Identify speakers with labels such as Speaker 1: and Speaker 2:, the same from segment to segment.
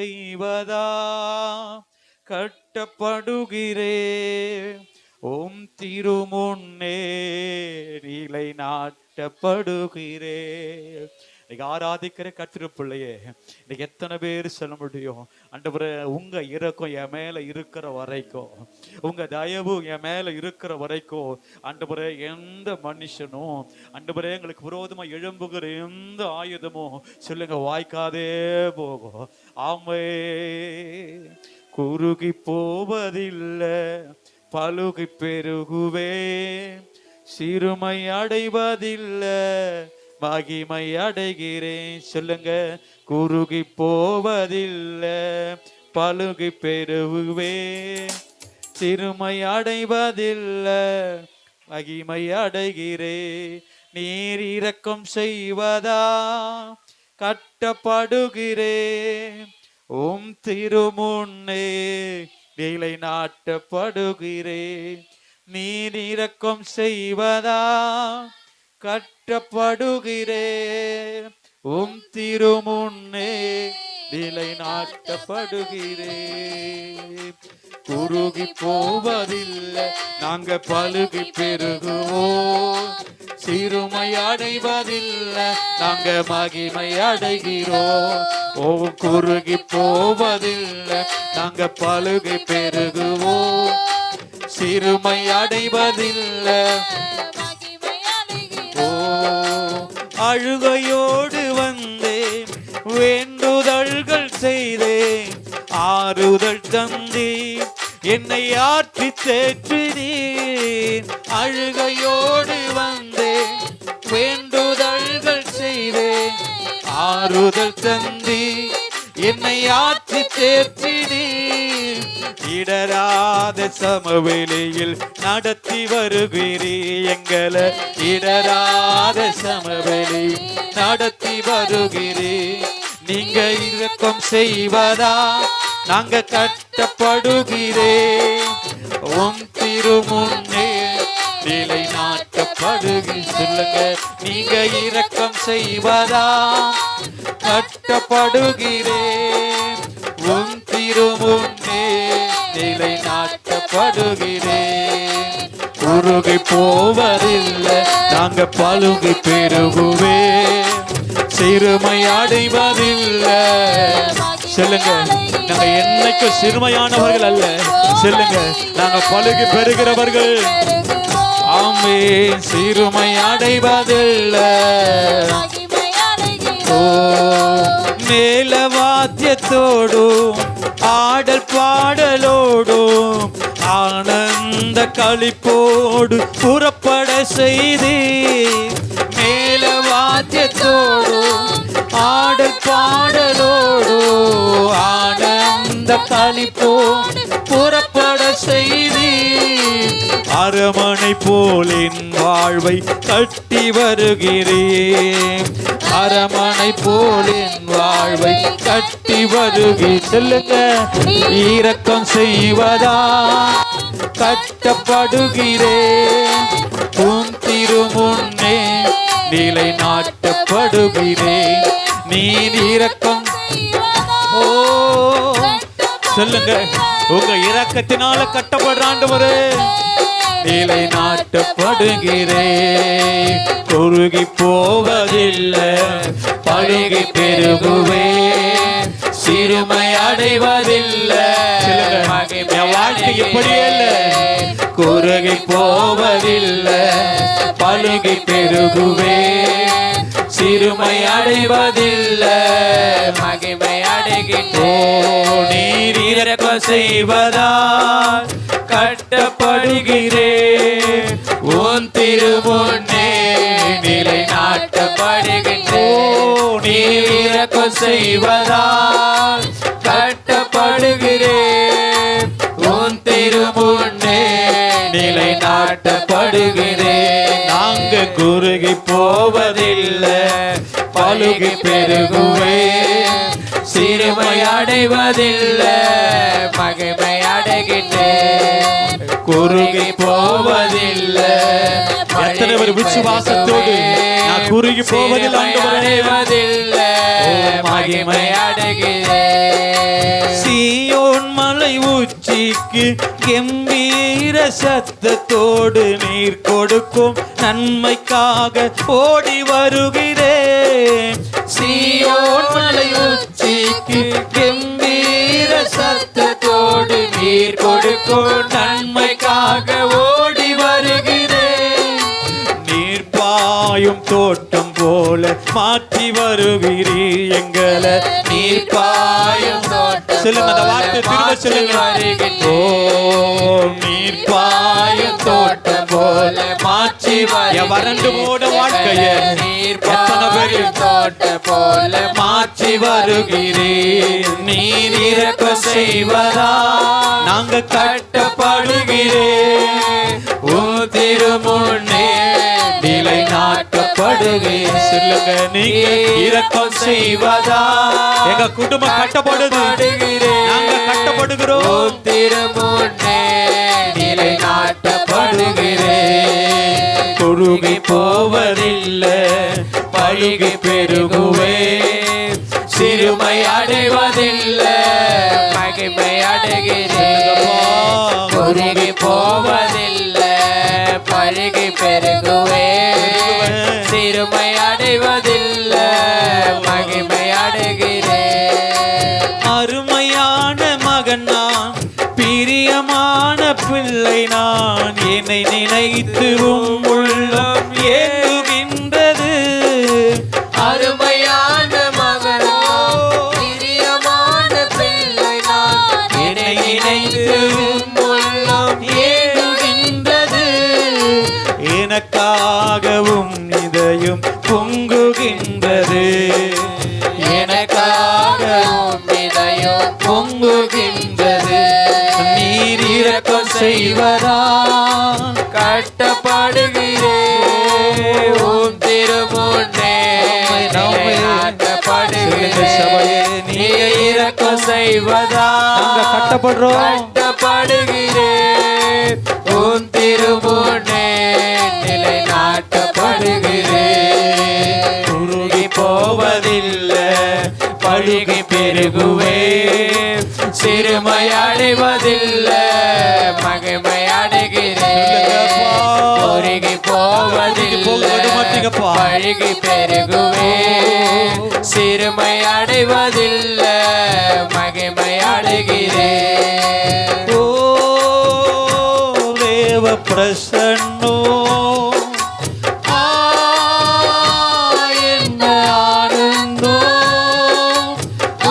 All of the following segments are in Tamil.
Speaker 1: செய்வதா கட்டப்படுகிறே ஓம் திருமுன்னே நிலை நாட்டப்படுகிறே. இன்னைக்கு ஆராதிக்கிற கர்த்தர் பிள்ளையே, இன்னைக்கு எத்தனை பேர் சொல்ல முடியும், ஆண்டவரே உங்க இரக்கம் என் மேல இருக்கிற வரைக்கும், உங்க தயவு என் மேல இருக்கிற வரைக்கும், ஆண்டவரே எந்த மனுஷனும் ஆண்டவரே எங்களுக்கு விரோதமா எழும்புகிற எந்த ஆயுதமும் சொல்லுங்க வாய்க்காதே போகும். ஆமே, குறுகி போவதில்லை, பழுகி பெருகுவே, சிறுமை அடைவதில்லை, மகிமை அடைகிறேன். சொல்லுங்க, குறுகி போவதில்லை, பழுகி பெருகுவே, சிறுமை அடைவதில்லை, மகிமை அடைகிறே. நீர் இரக்கம் செய்வதா கட்டப்படுகிறே உம் திருமுன்னே நிலை நாட்டப்படுகிறே. நீர் இரக்கம் செய்வதா கட்டப்படுகிறே உம் திருமுன்னே நிலை நாட்டப்படுகிறே. குறுகி போவதில்லை, நாங்க பழுகி பெருகுவோம், சிறுமை அடைவதில்லை, நாங்க மகிமை அடைகிறோம். ஓ, குறுகி போவதில்லை, நாங்க பழுகி பெருகுவோம், சிறுமை அடைவதில்லை. ஓ, அழுகையோடு வந்தேன், வேண்டுதல்கள் செய்தேன், ஆறுதல் தந்தீர், என்னை ஆற்றி தேற்றினீர். அழுகையோடு வந்தேன், வேண்டுதல்கள் செய்தேன், ஆறுதல் தந்தீர், என்னை ஆற்றி தேற்றினீர். இடராத சமவெளியில் நடத்தி வருகிறீர் எங்களை, இடராத சமவெளியில் நடத்தி வருகிறீர். நீங்க இரக்கம் செய்வதா நாங்க கட்டப்படுகிறேன் உம் திருமுன்னே நிலை நாட்டப்படுகிறேன். சொல்லுங்க, நீங்க இரக்கம் செய்வதா கட்டப்படுகிறேன் உம் திருமுன்னே நிலை நாட்டப்படுகிறேன். குறுகி போவதில்லை, நாங்க பழுகி பெருகுவே, சிறுமை அடைவதில்லை. சொல்லுங்க, நாங்க என்னைக்கு சிறுமையானவர்கள் அல்ல, சொல்லுங்க நாங்க பழுகி பெறுகிறவர்கள். ஆமே, சிறுமை அடைவதில்லை. ஓ, மேல வாத்தியத்தோடும் ஆடல் பாடலோடும் ஆனந்த களிப்போடு புறப்பட செய்தி. மேல வாத்தியத்தோடும் ஆடல் பாடலோடு ஆனந்த களிப்போடு புறப்பட செய்தி. அரமனை போல் என் வாழ்வை கட்டி வருகிறேன், அரமனை போல் என் வாழ்வை கட்டி வருகிறேன். சொல்லுங்க, இரக்கம் செய்வதா கட்டப்படுகிறேன் உம் திருமுன்னே நிலை நாட்டப்படுகிறேன். நீர் இரக்கம், ஓ சொல்லுங்க, உங்க இரக்கத்தினால கட்டப்படுற ஆண்டவரே நிலை நாட்டப்படுகிறேன். குறுகி போவதில்லை, பழுகி பெருகுவே, சிறுமை அடைவதில்லை. என் வாழ்க்கை இப்படியே இல்லை, குறுகி போவதில்லை, பழுகி பெருகுவே, சிறுமை அடைவதில்லை, மகிமை அடைகின்றோம். நீர் இரக்கம் செய்வதால் கட்டப்படுகிறேன் உன் திருமுன்னே நிலை நாட்டப்படுகின்றோம். நீர் இரக்கம் செய்வதால் கட்டப்படுகிறேன் உன் திருமுன்னே நிலை நாட்டப்படுகிறேன். நாங்க குறுகி போவதில்லை, பழுகி பெருகுவே, சிறுமை அடைவதில்லை, மகிமை அடைகின்றேன். குறுகி போவதில்லை. எத்தனை பேர் விசுவாசத்தோடு நான் குறுகி போவதில்லை,
Speaker 2: அடைவதில்லை, மகிமை அடைகிறேன். உச்சிக்கு கம்பீர சத்தத்தோடு நீர் கொடுக்கும் நன்மைக்காக ஓடி வருகிறேன்.
Speaker 1: சீயோன் மலை உச்சிக்கு கம்பீர சத்தத்தோடு நீர் கொடுக்கும் நன்மைக்காக ஓடி வருகிறேன்.
Speaker 2: நீர் பாயும் தோட்டம் போல மாற்றி வருகிறீர் எங்களை.
Speaker 1: நீர் பாயும் தோட்டம்
Speaker 2: சொல்லுங்க, அந்த வார்த்தை திரும்ப சொல்லுங்க. ஓ, நீர் பாயும் தோட்டம் போல மாற்றி வறண்டு போட வாழ்க்கைய
Speaker 1: நீர் பாயும் தோட்டம் போல
Speaker 2: மாற்றி வருகிறீர். நீர் இறக்க செய்வதா நாங்க கட்டப்படுகிறேன்.
Speaker 1: உம் திருமுன்னே
Speaker 2: நிலை நாட்டப்படுகிறேன். சொல்லுங்க, நீங்க இரக்கம் செய்வதா எங்க குடும்பம் கட்டப்படுது, நாங்க கட்டப்படுகிறோம்.
Speaker 1: உம் திருமுன்னே நிலை நாட்டப்படுகிறேன்.
Speaker 2: குறுகி போவதில்லை, பழுகி பெருகுவே.
Speaker 1: சிறுமை அடைவதில்லை, மகிமை அடைகிறேன். குறுகி போவதில்லை, பழுகி பெருகுவே. சிறுமை அடைவதில்லை, மகிமை அடைகிறேன்.
Speaker 2: அருமையான மகன் நான், பிரியமான பிள்ளை நான். என்னை நினைத்து உம் உள்ளம் ஏங்குகின்றது.
Speaker 1: அருமையான மகனோ, பிரியமான பிள்ளை நான். என்னை நினைத்து உம் உள்ளம் ஏங்குகின்றது.
Speaker 2: எனக்காகவும் இதயம் பொங்குகின்றது.
Speaker 1: எனக்காகவும் இதயம் பொங்குகின்றது.
Speaker 2: நீர் இரக்கம் செய்வதா
Speaker 1: கட்டப்படுகிறேன். உம் திருமுன்னே நாட்டப்படுகிறேன். நீர் இரக்கம் செய்வதா கட்டப்படுகிறேன். உம் திருமுன்னே நிலை நாட்டப்படுகிறேன்.
Speaker 2: குறுகி போவதில்லை, பழுகி பெருகுவே.
Speaker 1: சிறுமை அடைவதில்லை, மகிமை அடைகிறேன். குறுகி போவதில்லை, பழுகி பெருகுவே. சிறுமை அடைவதில்லை, மகிமை அடைகிறேன்.
Speaker 2: ஓ தேவ பிரசன்னோ, என்ன ஆனந்தம்.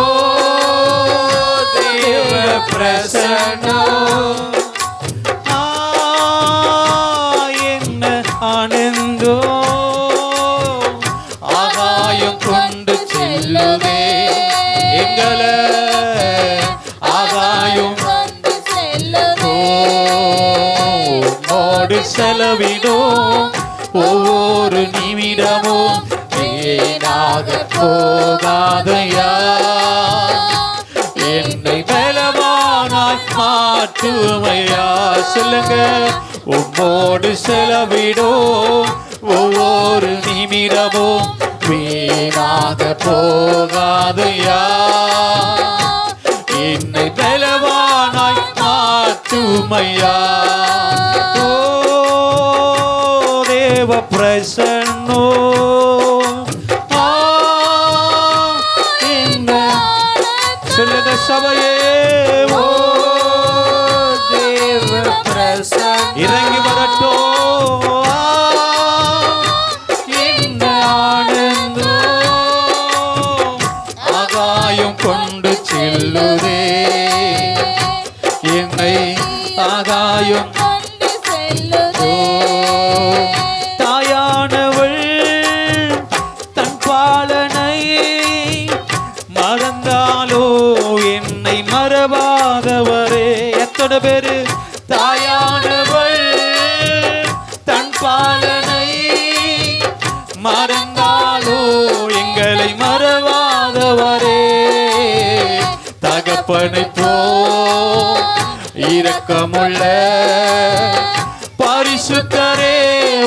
Speaker 1: ஓ தேவ பிரசன்னம்,
Speaker 2: என்ன ஆனந்தம். ஆகாயம் கொண்டு செல்லுதே எங்களை. ஆகாயம் உம்மோடு செலவிடும் ஒவ்வொரு நிமிடமும் வீணாக போகாதையா. என்னை பலவானாய் மாற்றுமையா. சொல்லுங்க, உம்மோடு செலவிடும் ஒவ்வொரு நிமிடமும் வீணாக போகாதையா. என்னை பலவானாய் மாற்றுமையா. ஓ தேவ பிரசன்னோ, என்ன சொல்லுங்க சபையே.
Speaker 1: ஓ தேவ பிரசன்னம்,
Speaker 2: இறங்கி வரட்டும். என்ன ஆனந்தம். ஆகாயம் கொண்டு செல்லுதே என்னை. ஆகாயம் தாயானவள் தன் பாலனை மறந்தாலோ என்னை மறவாதவரே. எத்தனை பேரு தாயானவள் தன் பாலனை மறந்தாலோ எங்களை மறவாதவரே. தகப்பனை போ இரக்கமுள்ள பரிசுத்தரே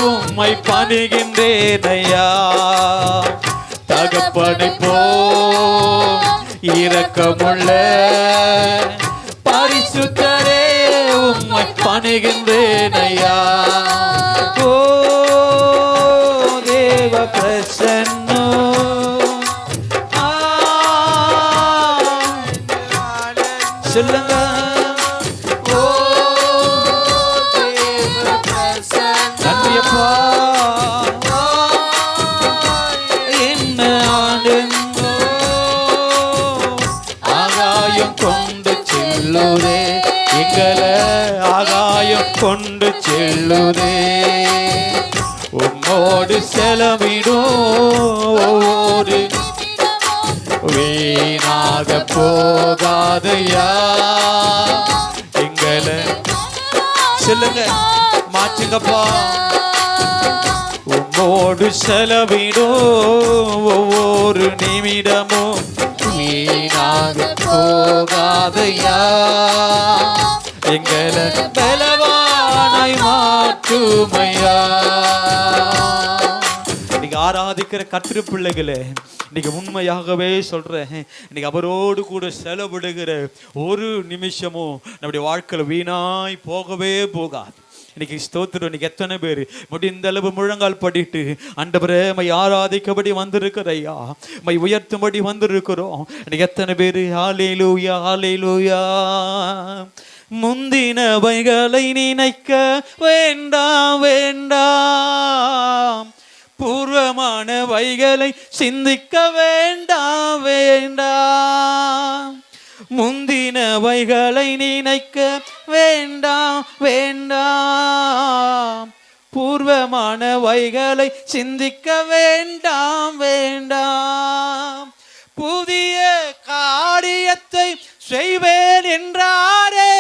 Speaker 2: உம்மை பணிகின்றேன் ஐயா. தகப்பனை போ இரக்கமுள்ள பரிசுத்தரே உம்மை பணிகின்றேன் ஐயா. ஓ தேவ பிரசன்னோ சொல்லுங்க. ஓ தேவ பிரசன்னோ நன்றியப்பா. என்ன ஆனந்தோ ஆகாயம் கொண்டு செல்லுதே எங்களை ஆகாயம் கொண்டு செல்லுதே. உம்மோடு செலவிடும் ஒவ்வொரு வீணாக போகாதையா எங்களை சொல்லுங்க மாற்றுங்கப்பா. உம்மோடு செலவிடும் ஒவ்வொரு நிமிடமும் வீணாக போகாதையா எங்களை பலவானாய் மாற்றுமையா. இன்னைக்கு ஆராதிக்கிற கர்த்தரு பிள்ளைகளே, இன்னைக்கு உண்மையாகவே சொல்றேன், இன்னைக்கு அவரோடு கூட செலவிடுகிற ஒரு நிமிஷமும் நம்முடைய வாழ்க்கையில் வீணாய் போகவே போகாது. இன்னைக்கு ஸ்தோத்திரம். இன்னைக்கு எத்தனை பேர் முடிந்த அளவு முழங்கால் படிட்டு ஆண்டவரே மை ஆராதிக்கபடி வந்திருக்கிற ஐயா, மை உயர்த்தும்படி வந்திருக்கிறோம். இன்னைக்கு எத்தனை பேர் ஹல்லேலூயா ஹல்லேலூயா. முந்தினவைகளை நினைக்க வேண்டாம் வேண்டாம், பூர்வமானவைகளை சிந்திக்க வேண்டாம் வேண்டாம். முந்தினவைகளை நினைக்க வேண்டாம் வேண்டாம், பூர்வமானவைகளை சிந்திக்க வேண்டாம் வேண்டாம். புதிய காரியத்தை செய்வேன் என்றாரே,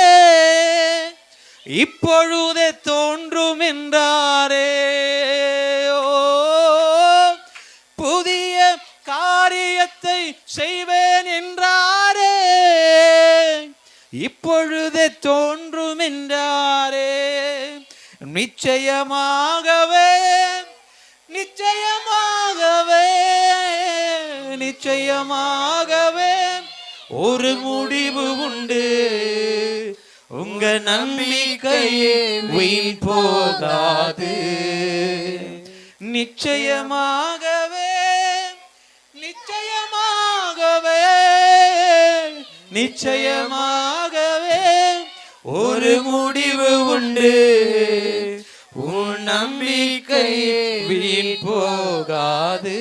Speaker 2: இப்பொழுதே தோன்றும் என்றாரே. புதிய காரியத்தை செய்வேன் என்றாரே, இப்பொழுதே தோன்றும் என்றாரே. நிச்சயமாகவே நிச்சயமாகவே நிச்சயமாகவே ஒரு முடிவு உண்டு. உங்க நம்பிக்கையே வீண் போகாது. நிச்சயமாகவே நிச்சயமாகவே நிச்சயமாகவே ஒரு முடிவு உண்டு. உன் நம்பிக்கையே வீண் போகாது.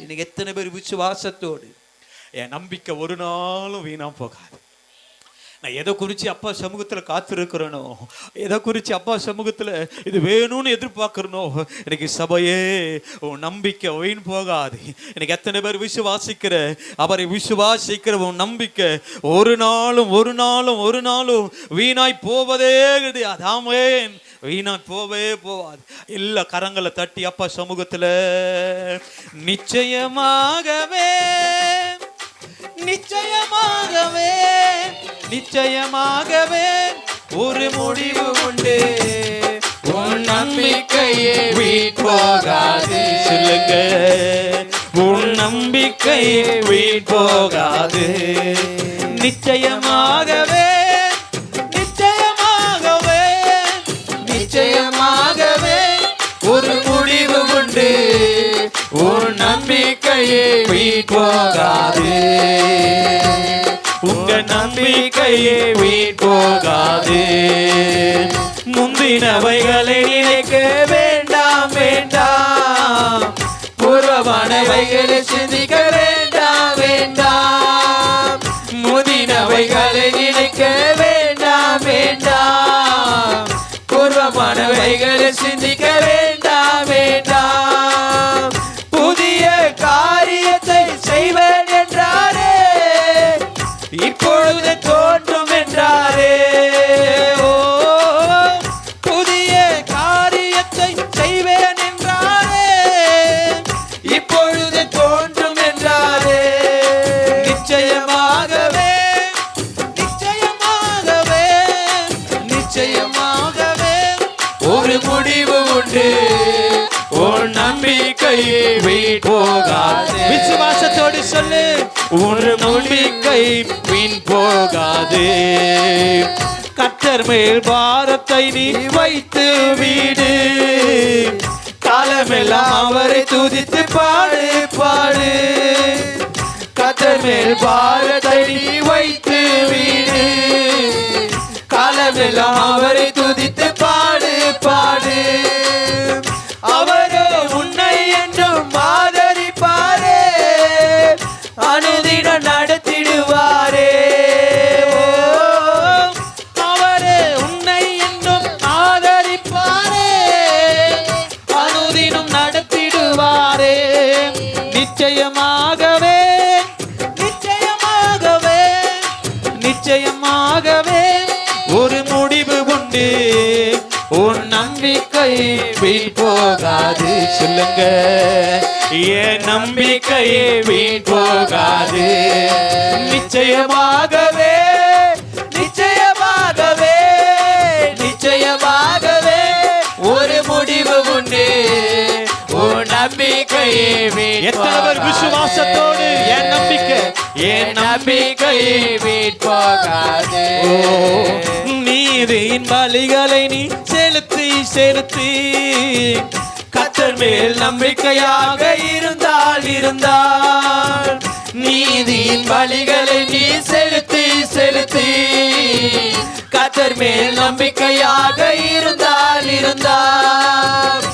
Speaker 2: இன்னைக்கு எத்தனை பேர் விசுவாசத்தோடு என் நம்பிக்கை ஒரு நாளும் வீணா போகாது. நான் எதை குறித்து அப்பா சமூகத்தில் காத்திருக்கிறேனோ, எதை குறித்து அப்பா சமூகத்தில் இது வேணும்னு எதிர்பார்க்கிறனோ, எனக்கு சபையே உன் நம்பிக்கை வீண் போகாது. எனக்கு எத்தனை பேர் விசுவாசிக்கிற அவரை விசுவாசிக்கிற உன் நம்பிக்கை ஒரு நாளும் ஒரு நாளும் ஒரு நாளும் வீணாய் போவதே கிடையாது. ஆமென். வீணாய் போவே போவாது. எல்லா கரங்களை தட்டி அப்பா சமூகத்தில் நிச்சயமாகவே நிச்சயமாகவே நிச்சயமாகவே ஒரு முடிவு உண்டு. உன் நம்பிக்கையே வீண் போகாது. சொல்லுங்க, உன் நம்பிக்கையே வீண் போகாது. நிச்சயமாகவே நிச்சயமாகவே நிச்சயமாகவே ஒரு முடிவு உண்டு. உன் நம்பிக்கையே வீண் போகாது. உங்க நம்பிக்கையே வீண் போகாது. முந்தினவைகளை நினைக்க வேண்டாம் வேண்டாம், பூர்வமானவைகளை சிந்திக்க வேண்டாம் வேண்டாம். முந்தினவைகளை நினைக்க வேண்டாம் வேண்டாம், பூர்வமானவைகளை சிந்திக்க வேண்டாம் வேண்டாம். புதிய காரியத்தை செய்வேன் என்றாரே, இப்பொழுது தோன்றும் என்றாரே. ஓ, புதிய காரியத்தை செய்வேன் என்றாரே, இப்பொழுது தோன்றும் என்றாரே. நிச்சயமாகவே நிச்சயமாகவே நிச்சயமாகவே ஒரு முடிவு உண்டு. உன் நம்பிக்கையே வீண் போகாது. விசுவாசத்தோடு சொல்லு, உன் நம்பிக்கை நம்பிக்கை வீண் போகாது. கர்த்தர் மேல் பாரத்தை நீ வைத்து வீடு, காலமெல்லாம் அவரை துதித்து பாடு பாடு. கர்த்தர் மேல் பாரத்தை நீ வைத்து வீடு, காலமெல்லாம் அவரை துதித்து பாடு பாடு. அவரே உன்னை என்றும் ஆதரிப்பாரே, அனுதினம் நடத்திடுவாரே. அவரே உன்னை என்றும் ஆதரிப்பாரே, அனுதினம் நடத்திடுவாரே. நிச்சயமாகவே நிச்சயமாகவே நிச்சயமாகவே ஒரு முடிவு உண்டு, உன் நம்பிக்கை வீண் போகாது. சொல்லுங்க, என் நம்பிக்கை வீண் போகாது. நிச்சயமாகவே நிச்சயமாகவே நிச்சயமாகவே ஒரு முடிவு உண்டு, உன் நம்பிக்கை வீண். எத்தனை பேர் விசுவாசத்தோடு என் நம்பிக்கை வீண் போகாது. நீதியின் பலிகளை நீ செலுத்தி செலுத்தி கர்த்தர் மேல் நம்பிக்கையாக இருந்தால் நீதியின் பலிகளை நீ செலுத்தி செலுத்தி கர்த்தர் மேல் நம்பிக்கையாக இருந்தால்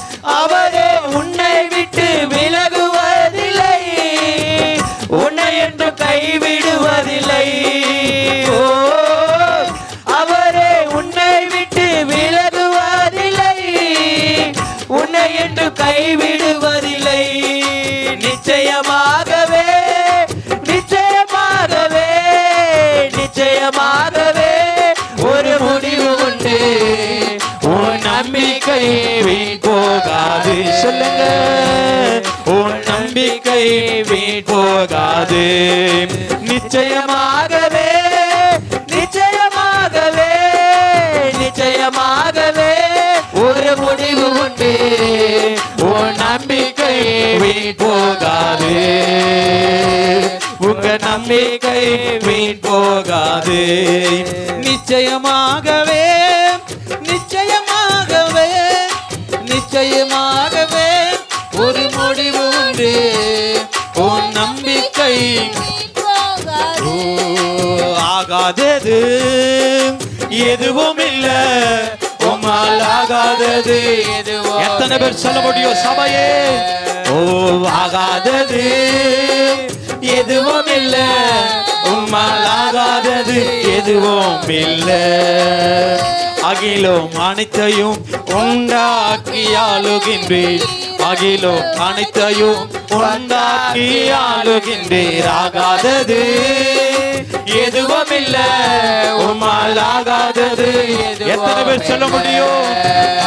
Speaker 2: அவரே உன்னை விட்டு விலகுவதில்லை, உன்னை என்று கைவிடுவதில்லை. அவரே உன்னை விட்டு விலகுவதில்லை, உன்னை என்று கைவிடுவதில்லை. நிச்சயமாகவே நிச்சயமாகவே நிச்சயமாகவே ஒரு முடிவு உண்டு, உன் நம்பிக்கை வீண் போகாது. சொல்லுங்க, உன் நம்பிக்கை வீண் போகாது. நிச்சயமாகவே நிச்சயமாகவே நிச்சயமாகவே ஒரு முடிவு உண்டு, உன் நம்பிக்கை வீண் போகாது. உங்க நம்பிக்கை வீண் போகாது. நிச்சயமாகவே நிச்சயமாகவே நிச்சயமாகவே ஒரு முடிவு உண்டு, உன் நம்பிக்கை ஆகாதது எதுவும் இல்ல, உம்மால் ஆகாதது எதுவும். எத்தனை பேர் சொல்ல முடியும் சபையே? ஓ, ஆகாதது எதுவும் இல்ல, உம்மால் ஆகாதது எதுவும் இல்ல. அகிலும் அனைத்தையும் உண்டாக்கி ஆளுகின்றீர், அகிலும் அனைத்தையும் உண்டாக்கி ஆளுகின்றீர். ஆகாதது எதுவும் இல்ல, உம்மால் ஆகாதது. எத்தனை பேர் சொல்ல முடியும்?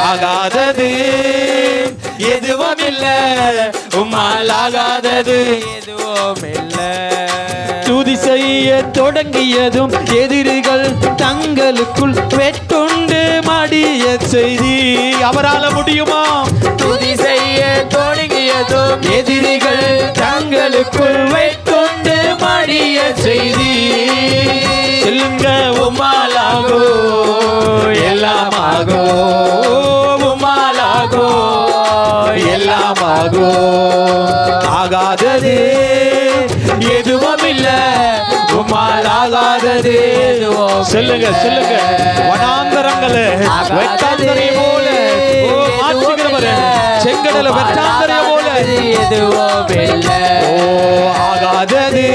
Speaker 2: ஆகாதது எதுவும் இல்ல, உம்மால் ஆகாதது எதுவும் இல்ல. துதி செய்ய தொடங்கியதும் எதிரிகள் தங்களுக்குள் வெட்டுண்டு மடிய செய்தி. அவரால முடியுமா? துதி செய்ய தொடங்கியதும் எதிரிகள் தங்களுக்குள் வெட்டுண்டு மடிய செய்தி. சொல்லுங்க, உம்மாலாகோ எல்லாமாகோ, உம்மாலாகோ எல்லாமாகோ. ஆகாதது எதுவும் இல்ல, உம்மால் ஆகாதது எதுவும். சொல்லுங்க சொல்லுங்க, வனாந்தரங்களே வெட்டாந்தரையை போல மாற்றுகிறவரே, செங்கடல வெட்டாந்தரையை போல எதுவும் இல்ல. ஓ, ஆகாதது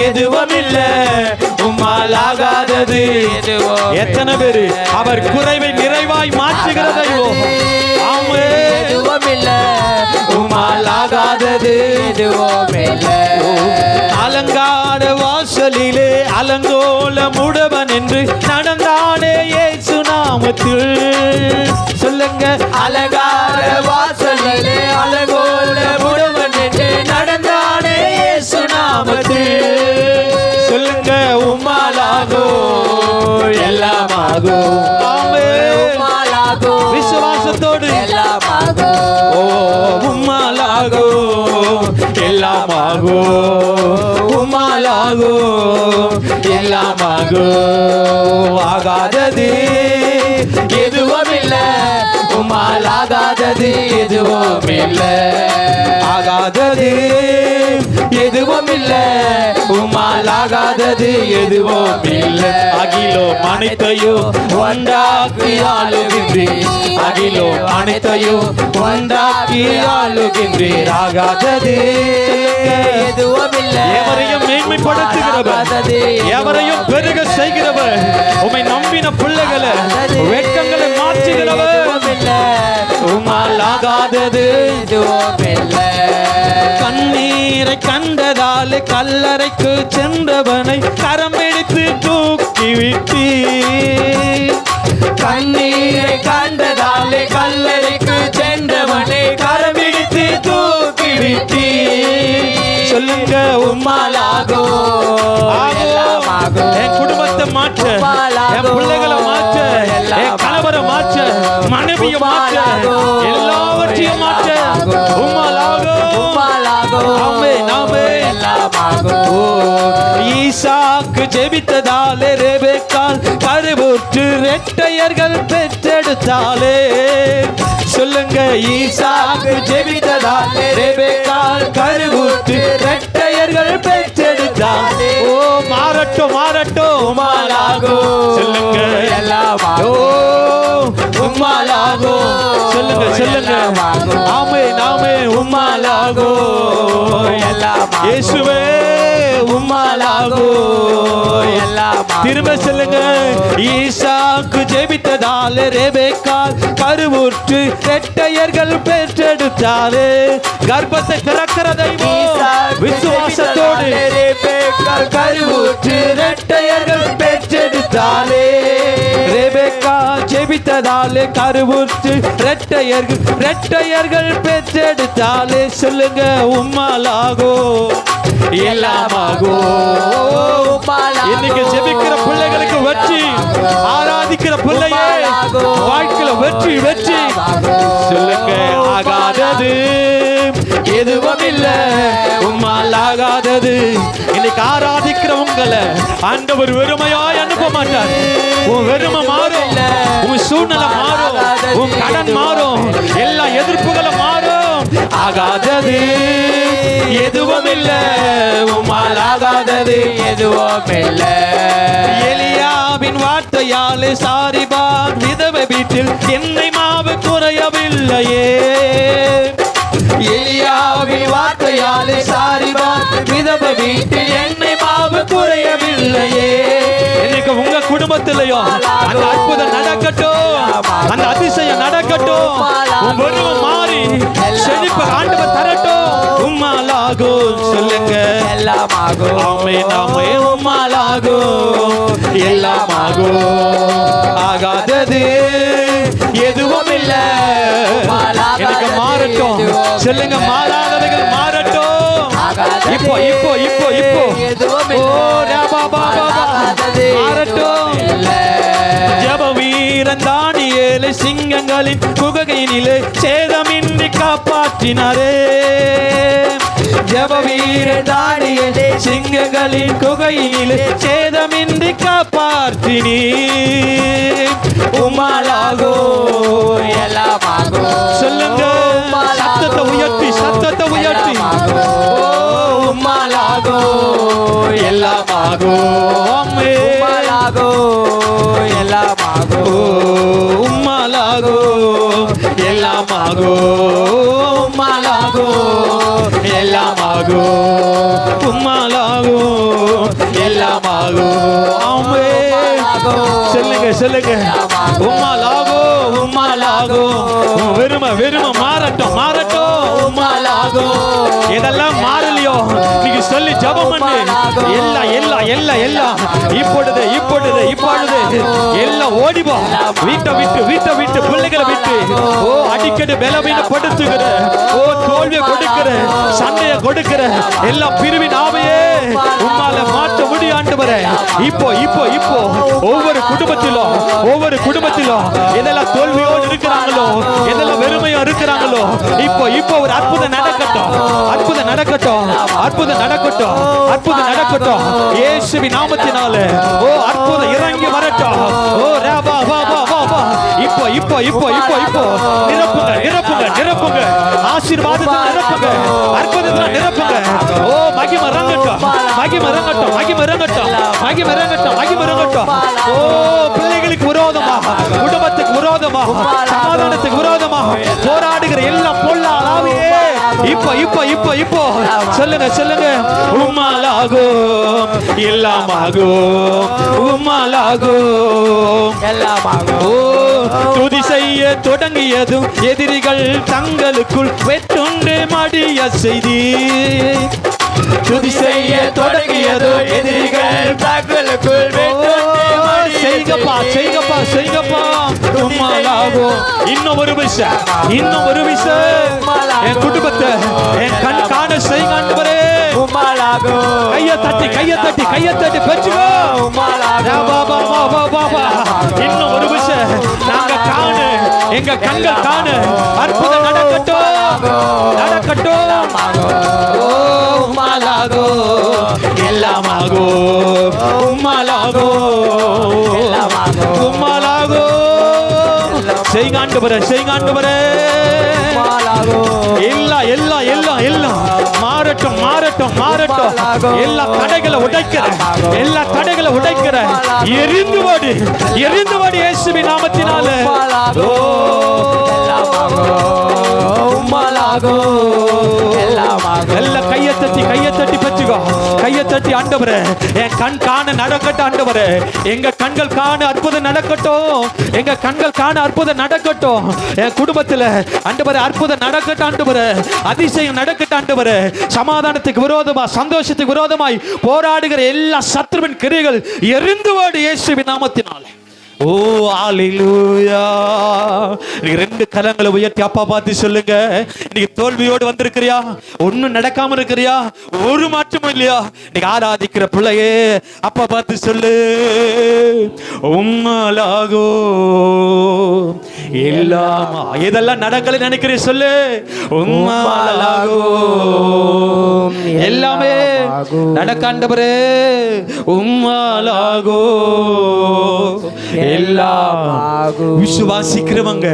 Speaker 2: எதுவும் இல்ல, உம்மால் ஆகாதது எதுவும். எத்தனை பேரு அவர் குறைவை நிறைவாய் மாற்றுகிறதையோ? ஆமே, எதுவும் இல்ல, உம்மால் ஆகாதது எதுவும் இல்ல. அலங்கார வாசலிலே அலங்கோல முடவன் என்று நடந்தானே இயேசு நாமத்தில். சொல்லுங்க, அலங்கார வாசலிலே அலங்கோல முடவன் என்று நடந்தானே இயேசு நாமத்தில். சொல்லுங்க, உம்மாலாகோ எல்லாமாகோ. ஆமே, உம்மாலாகோ. விசுவாசத்தோடு எல்லாமாகோ. ஓ, உம்மாலாகோ எல்லாமாகோ, உம்மாலாகோ எல்லாமாகும். ஆகாதது எதுவும் இல்ல, உம்மால் ஆகாதது எதுவும் இல்ல. ஆகாதது எதுவும் இல்ல, உம்மால் ஆகாதது எதுவும் இல்ல. அகிலோ அனைத்தையும் ஒன்றாக்கி ஆளுகின்றீர், அகிலோ அனைத்தையும் ஒன்றாக்கி ஆளுகின்றீர். ஆகாதது எதுவும் இல்ல. எவரையும் மேன்மைப்படுத்துகிறவர், எவரையும் பெருக செய்கிறவர், உம்மை நம்பின பிள்ளைகளை வெட்கங்களை மாற்றுகிறவர். உம்மால் ஆகாதது எதுவும் இல்ல. கண்ணீரை கண்டதால் கல்லறைக்கு சென்றவனை கரம் பிடித்து தூக்கி விட்டீர். கண்ணீரை கண்டதால் கல்லறைக்கு சென்றவனை கரம் பிடித்து தூக்கி விட்டீர். சொல்லுங்க உம்மாலாகோ. என் குடும்பத்தை மாற்ற, என் பிள்ளைகளை மாற்ற, என் கணவரை மாற்ற, மனைவியை மாற்ற, எல்லாவற்றையும் மாற்ற உம்மாலாகோ. ஈசாக்கு ஜெபித்ததாலே ரெபெக்காள் கருவுற்று இரட்டையர்கள் பெற்றெடுத்தாலே. சொல்லுங்க ஈசாக்கு ஜெபித்ததாலே ரெபெக்காள் கருவுற்று இரட்டையர்கள் பெற்றெடுத்தாலே. ஓ மாறட்டும் மாறட்டும் உம்மாலாகோ. சொல்லுங்க எல்லாமாகோ உம்மாலாகோ. சொல்லுங்க சொல்லுங்க ஆமென் ஆமென் உம்மாலாகோ. இயேசுவே உம்மாலாகோ. திரும்ப சொல்லுங்க. ஈசாக்கு ஜெபித்ததாலே ரெபெக்காள் கருவுற்று இரட்டையர்கள் பெற்றெடுத்தாலே. கர்ப்பத்தை திறக்கிற தெய்வம் விசுவாசத்தோடு ரெபெக்காள் கருவுற்று இரட்டையர்கள் பெற்றெடுத்தாலே. ரெபெக்கா ஜெபித்ததாலே கருவுற்று இரட்டையர்கள் பெற்றெடுத்தாலே. சொல்லுங்க உம்மாலாகோ எல்லாமாகோ. இன்னைக்கு ஜெபிக்கிற பிள்ளைகளுக்கு வெற்றி, ஆராதிக்கிற பிள்ளையே வாழ்க்கையில வெற்றி வெற்றி. சொல்லுங்க ஆகாதது எதுவும் இல்ல, உம்மால் ஆகாதது. இன்னைக்கு ஆராதிக்கிற உங்களை ஆண்டவர் வெறுமையாய் அனுப்ப மாட்டார். உன் வெறுமை மாறும், உன் சூழ்நிலை மாறும், உன் கடன் மாறும், எல்லா எதிர்ப்புகளும் மாறும். ஆகாதது எதுவும் இல்ல, உம்மால் ஆகாதது எதுவும் இல்ல. எலியாவின் வார்த்தையாலே சாரிபாத் விதவை வீட்டில் எண்ணெய் மாவு குறையவில்லையே. எலியாவின் வார்த்தையாலே சாரிபாத் விதவை வீட்டில் எண்ணெய் மாவு குறையவில்லையே. இன்னைக்கு உங்க குடும்பத்திலையும் அந்த அற்புதம் நடக்கட்டும், அந்த அதிசயம் நடக்கட்டும். உன் வெறுமை மாறி செழிப்பு ஆண்டவர் தரட்டும். உம்மாலாகோ. சொல்லுங்க எல்லாமாகோ. ஆமென் ஆமென் உம்மாலாகோ எல்லாமாகோ. ஆகாதது எதுவும் இல்ல. எனக்கு மாறட்டும். சொல்லுங்க மாறாதவைகள் மாறட்டும். இப்போ இப்போ இப்போ இப்போ மாறட்டும். ஜெப வீரன் தானியேலை சிங்கங்களின் குகையினிலே சேதமின்றி காப்பாற்றினாரே. ஜெப வீரன் தானியேலை சிங்கங்களின் குகையினிலே சேதமின்றி காப்பாற்றினீர். உம்மாலாகோ எல்லாமாகோ. சொல்லுங்க சத்தத்தை உயர்த்தி சத்தத்தை உயர்த்தி. உம்மாலாகோ எல்லாமாகோ. உம்மாலாகோ எல்லாமாகோ. உம்மாலாகோ எல்லாமாகோ. உம்மாலாகோ எல்லாமாகோ. உம்மாலாகோ எல்லாமாகோ. சொல்லுங்க சொல்லுங்க உம்மாலாகோ உம்மாலாகோ. வெறுமை வெறுமை மாறட்டும் மாறட்டும். உம்மாலாகோ. இதெல்லாம் மாறலையோ நீங்க சொல்லி ஜெபம் பண்ணு. எல்லாம் எல்லாம் எல்லாம் எல்லாம் இப்பொழுது இப்பொழுது இப்பொழுது எல்லாம் ஓடிப்போ. வீட்டை விட்டு வீட்டை விட்டு பிள்ளைகளை விட்டு. ஓ அடிக்கடி பலவீனப்படுத்துகிற, ஓ தோல்வியை கொடுக்கிற, சண்டையை கொடுக்கிற எல்லா பிரிவின் ஆவையே உம்மால மாற்ற முடியும் ஆண்டவரே. இப்போ இப்போ இப்போ ஒவ்வொரு குடும்பத்திலும் எதெல்லாம் தோல்வியோடு இருக்கிறாங்களோ, எதெல்லாம் வெறுமையா இருக்கிறாங்களோ, இப்போ இப்போ ஒரு அற்புதம் நடக்கட்டும், இயேசுவின் நாமத்தினாலே. ஓ அற்புதம் இறங்கி வரட்டும். ஓ ராபா வா வா வா வா. இப்போ இப்போ இப்போ இப்போ இப்போ நிரப்புங்க ஆசீர்வாதத்தை நிரப்புங்க, அற்புதத்தை நிரப்புங்க. ஓ மகிமை இறங்கட்டும். ஓ பிள்ளைகளுக்கு விரோதமாக, குடும்பத்துக்கு விரோதமாக, சமாதானத்துக்கு விரோதமாக போராடுகிற எல்லாம் பொல்லாதாவியே இப்போ இப்போ இப்போ இப்போ சொல்லுங்க. உம்மாலாகும் எல்லாமாகும். ஓ துதி செய்ய தொடங்கியதும் எதிரிகள் தங்களுக்குள் வெட்டுண்டு மடிய செய்தி. துதி செய்ய தொடங்கியதோ எதிரிகள் தங்களுக்குள் செய்கப்பா. இன்னும் ஒரு விஷயம் என் குடும்பத்தை என் கண் காண செய்யுங்க ஆண்டவரே. கையை தட்டி பெற்றுக்கோ. இன்னும் ஒரு விஷயம் நாங்க காண, எங்க கண்கள் காண அற்புதம் நடக்கட்டும். எல்லாமாகோ செய்காண்டு வர எல்லாம் மாறட்டும். எல்லா தடைகளை உடைக்கிற எரிந்து வாடி இயேசுவின் நாமத்தினாலே. கையை தட்டி பெற்றுக்கோ. கையை தட்டி ஆண்டவரே என் கண் காண நடக்கட்டும். ஆண்டவரே எங்க கண்கள் காண அற்புதம் நடக்கட்டும். என் குடும்பத்துல ஆண்டவரே அற்புதம் நடக்கட்டும். ஆண்டவரே அதிசயம் நடக்கட்டும். ஆண்டவரே சமாதானத்துக்கு விரோதமா, சந்தோஷத்துக்கு விரோதமாய் போராடுகிற எல்லா சத்துருவின் கிரியைகள் எரிந்து வாடி இயேசுவின் நாமத்தினாலே. ஓ ஹalleluya. நீ ரெண்டு கரங்களை உயர்த்தி அப்பா பார்த்து சொல்லுங்க. நீ தோல்வியோடு வந்திருக்கிறியா? ஒண்ணும் நடக்காம இருக்கிறியா? ஒரு மாற்றமும் இல்லையா? நீ ஆராதிக்கிற பிள்ளையே அப்பா பார்த்து சொல்லு. உம்மாலாகோ எல்லாம் இதெல்லாம் நடக்கல நினைக்கிறே சொல்லு. உம்மாலாகோ எல்லாமே நடக்காண்டவரே. உம்மாலாகோ எல்லாம் விசுவாசிக்கிறவங்க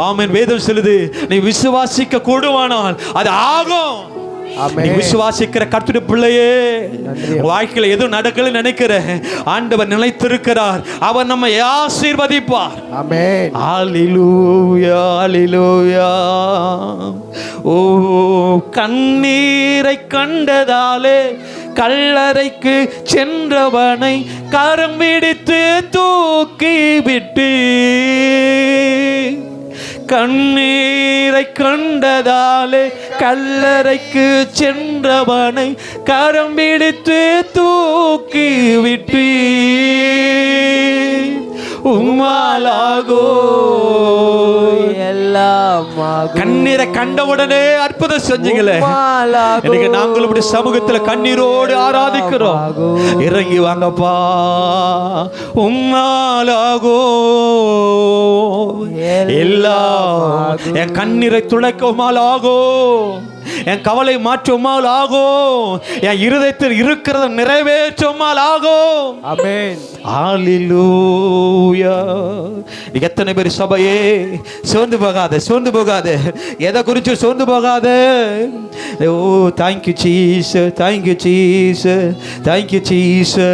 Speaker 2: ஆமென். வேதம் சொல்லுது நீ விசுவாசிக்க கூடுவானால் அது ஆகும். நீ விசுவாசிக்கிற கர்த்தருடைய பிள்ளையே, வாழ்க்கையில எதுவும் நடக்கல நினைக்கிற ஆண்டவர் நிலைத்திருக்கிறார். அவர் நம்மை ஆசீர்வதிப்பார். ஆமென். ஹalleluya. ஓ கண்ணீரை கண்டதாலே கல்லறைக்கு சென்றவனை கரம் பிடித்து தூக்கி விட்டு. கண்ணீரை கண்டதாலே கல்லறைக்கு சென்றவனை கரம் பிடித்து தூக்கி விட்டு. உம்மாலாகோ எல்லாம். கண்ணீரை கண்டவுடனே அற்புதம் செஞ்சீங்களே. இன்னைக்கு நாங்கள் இப்படி சமூகத்துல கண்ணீரோடு ஆராதிக்கிறோம். இறங்கி வாங்கப்பா. உம்மாலாகோ எல்லாம். என் கண்ணீரை துடைக்குமாலாகோ, என் கவலை மாற்றுமால் ஆகும், என் இருதயத்தில் இருக்கிறத நிறைவேற்றுமால் ஆகும். ஆமென். ஹalleluya. எத்தனை பேர் சபையே சோர்ந்து போகாதே, எதை குறித்து சோர்ந்து போகாதே. ஓ thank you Jesus.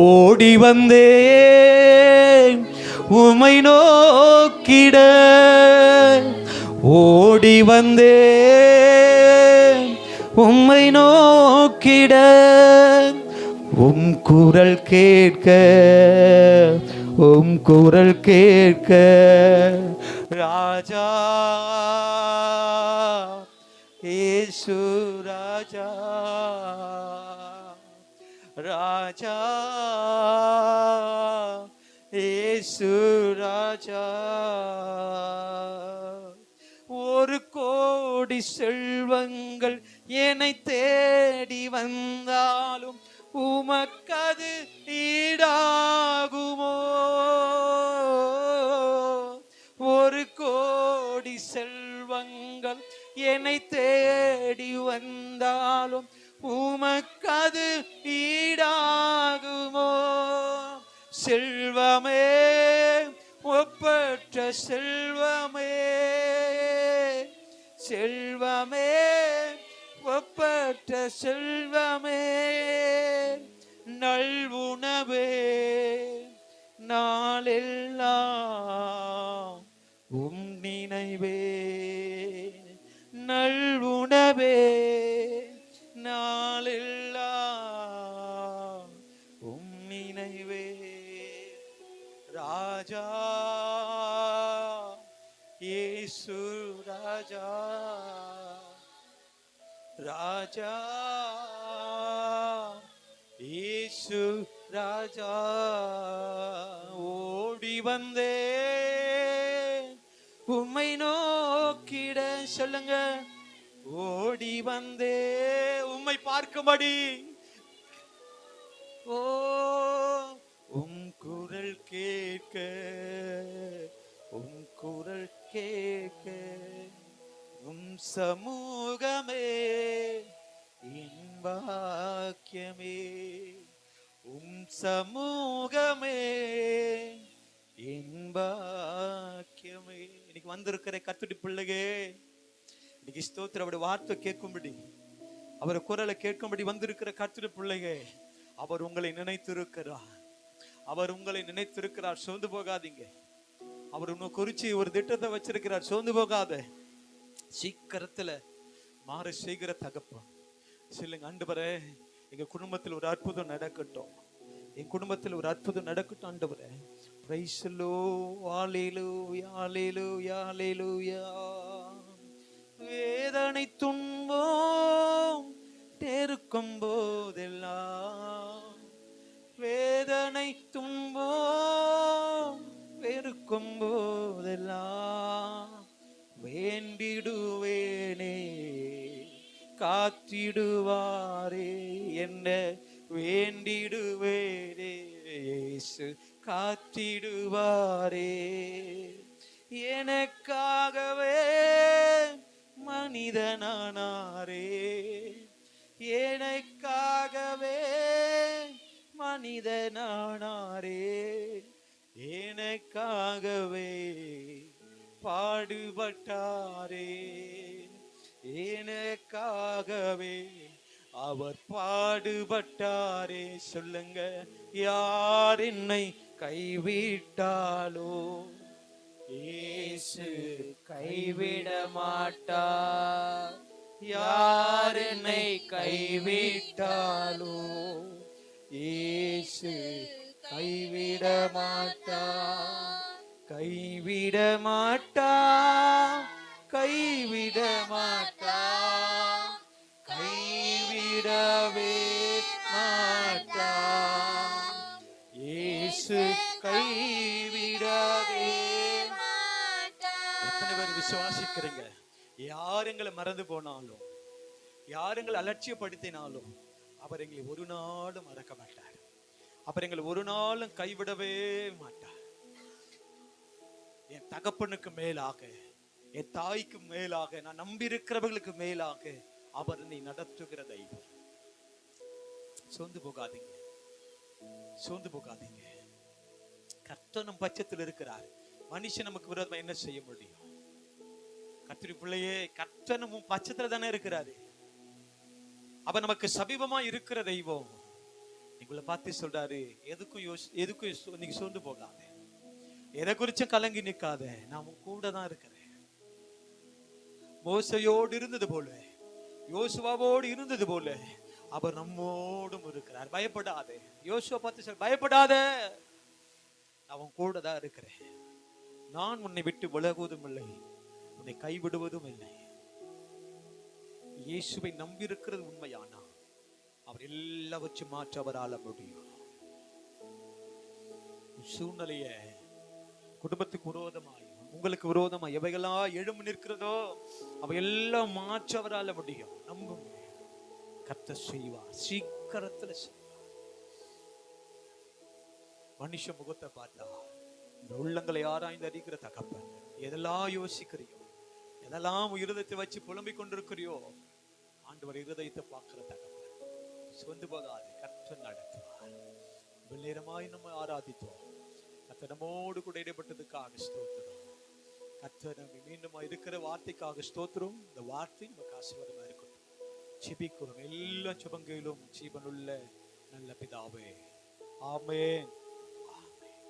Speaker 2: ஓடி வந்தேன் உம்மை நோக்கிட, ஓடி வந்தேன் உம்மை நோக்கிட. உம் குரல் கேட்க ராஜா இயேசு ராஜா இயேசு ராஜா. ஒரு கோடி செல்வங்கள் என்னை தேடி வந்தாலும் உமக்கது செல்வமே ஒப்பற்ற செல்வமே, செல்வமே ஒப்பற்ற செல்வமே, நல்வுணவே நாளெல்லாம் உம் நினைவே, நல்வுணவே நாளெல்லாம் உம் நினைவே. ராஜா இயேசு ராஜா, ராஜா இயேசு ராஜா, ஓடி வந்தே உம்மை நோக்கிட. சொல்லுங்க, ஓடி வந்தே உம்மை பார்க்கும்படி. ஓ உம் குரல் கேட்க, உம் குரல் கேட்க, உம் சமூகமே என் பாக்கியமே, உம் சமூகமே என் பாக்கியமே. இன்னைக்கு வந்திருக்கிற கர்த்தருடைய பிள்ளையே, இன்னைக்கு ஸ்தோத்திரம் அவருடைய வார்த்தை கேட்கும்படி, அவர் குரலை கேட்கும்படி வந்திருக்கிற கர்த்தருடைய பிள்ளையே, அவர் உங்களை நினைத்திருக்கிறார், அவர் உங்களை நினைத்திருக்கிறார். சோர்ந்து போகாதீங்க. அவர் உன்னை குறிச்சு ஒரு திட்டத்தை வச்சிருக்கிறார். சோர்ந்து போகாத. சீக்கிரத்துல மாற செய்கிற தகப்பன். சொல்லுங்க, ஆண்டவரே எங்க குடும்பத்தில் ஒரு அற்புதம் நடக்கட்டும், என் குடும்பத்தில் ஒரு அற்புதம் நடக்கட்டும் ஆண்டவரே. பிரைஸ் தி லார்ட், ஹalleluya ஹalleluya ஹalleluya. வேதனை துன்பம் நெருக்கும் போதெல்லாம், வேதனை துன்பம் வெறுக்கும் போதெல்லாம் வேண்டிடுவேனே, காத்திடுவாரே என்ன, வேண்டிடுவேனே இயேசு காத்திடுவாரே. எனக்காகவே மனிதனானாரே, எனக்காகவே மனிதனானாரே, எனக்காகவே பாடுபட்டாரே, எனக்காகவே அவர் பாடுபட்டாரே. சொல்லுங்க, யார் என்னை கைவிட்டாலோ இயேசு கைவிட மாட்டார், யார் என்னை கைவிட்டாலோ இயேசு கைவிட மாட்டார், கைவிட மாட்டார், கைவிட மாட்டார், கைவிடவே மாட்டார், இயேசு கைவிடவே மாட்டார். எத்தனை பேர் விசுவாசிக்கிறீங்க? யார் எங்களை மறந்து போனாலும், யார் எங்களை அலட்சியப்படுத்தினாலும் அவர் எங்களை ஒரு நாளும் மறக்க மாட்டார், அவர் எங்களை ஒரு நாளும் கைவிடவே மாட்டார். என் தகப்பனுக்கு மேலாக, என் தாய்க்கு மேலாக, நான் நம்பி இருக்கிறவர்களுக்கு மேலாக அவர் நீ நடத்துகிற தெய்வம். சோர்ந்து போகாதீங்க, சோர்ந்து போகாதீங்க. கர்த்தர் நம் பட்சத்தில் இருக்கிறார். மனுஷன் நமக்கு விரோதமா என்ன செய்ய முடியும்? கர்த்தருடைய பிள்ளையே, கர்த்தர் நம்ம பட்சத்துல தானே இருக்கிறாரு. அவர் நமக்கு சமீபமா இருக்கிற தெய்வம். எங்களை பார்த்து சொல்றாரு, எதுக்கும் நீங்க சோர்ந்து போகாத, எதை குறிச்சும் கலங்கி நிக்காத, நான் கூட தான் இருக்கிறேன். மோசையோடு இருந்தது போல, யோசுவாவோடு இருந்தது போல அவர் நம்மோடும் இருக்கிறார். பயப்படாத. யோசுவா பார்த்து சொல்ற, பயப்படாத, அவன் கூட தான் இருக்கிறேன். நான் உன்னை விட்டு விலகுவதும் இல்லை, உன்னை கைவிடுவதும் இல்லை. இயேசுவை நம்பி இருக்கிறது உண்மையானா அவர் எல்லாவற்றையும் மாற்ற அவரால முடியும். சூழ்நிலைய குடும்பத்துக்கு விரோதமாய், உங்களுக்கு விரோதமாய் எவைகளெல்லாம் எழும்பி நிற்கிறதோ அவை எல்லாம் மாற்ற அவரால முடியும். நம்புங்க, கர்த்தர் செய்வார், சீக்கிரத்துல செய்வார். மனுஷ முகத்தை பார்த்தா இந்த உள்ளங்களை ஆராய்ந்து அறிகிற தகப்பன். எதெல்லாம் யோசிக்கிறியோ, எதெல்லாம் இருதயத்தை வச்சு புலம்பிக் கொண்டிருக்கிறியோ, ஆண்டவர் இருதயத்தை பார்க்கிற தகப்பன். சொந்து போகாது, கர்த்தர் நடத்துவார்.
Speaker 3: வெள்ளேரமாய் நம்ம ஆராதித்தோம். கர்த்தர் நம்மோடு கூட இடைப்பட்டதுக்காக ஸ்தோத்திரம். கர்த்தர் நம்ம மீண்டும் இருக்கிற வார்த்தைக்காக ஸ்தோத்திரம். இந்த வார்த்தை நமக்கு ஆசீர்வாதமா இருக்கட்டும். ஜெபிக்கிறோம் எல்லா சுபங்களிலும் ஜீவனுள்ள நல்ல பிதாவே, ஆமென்.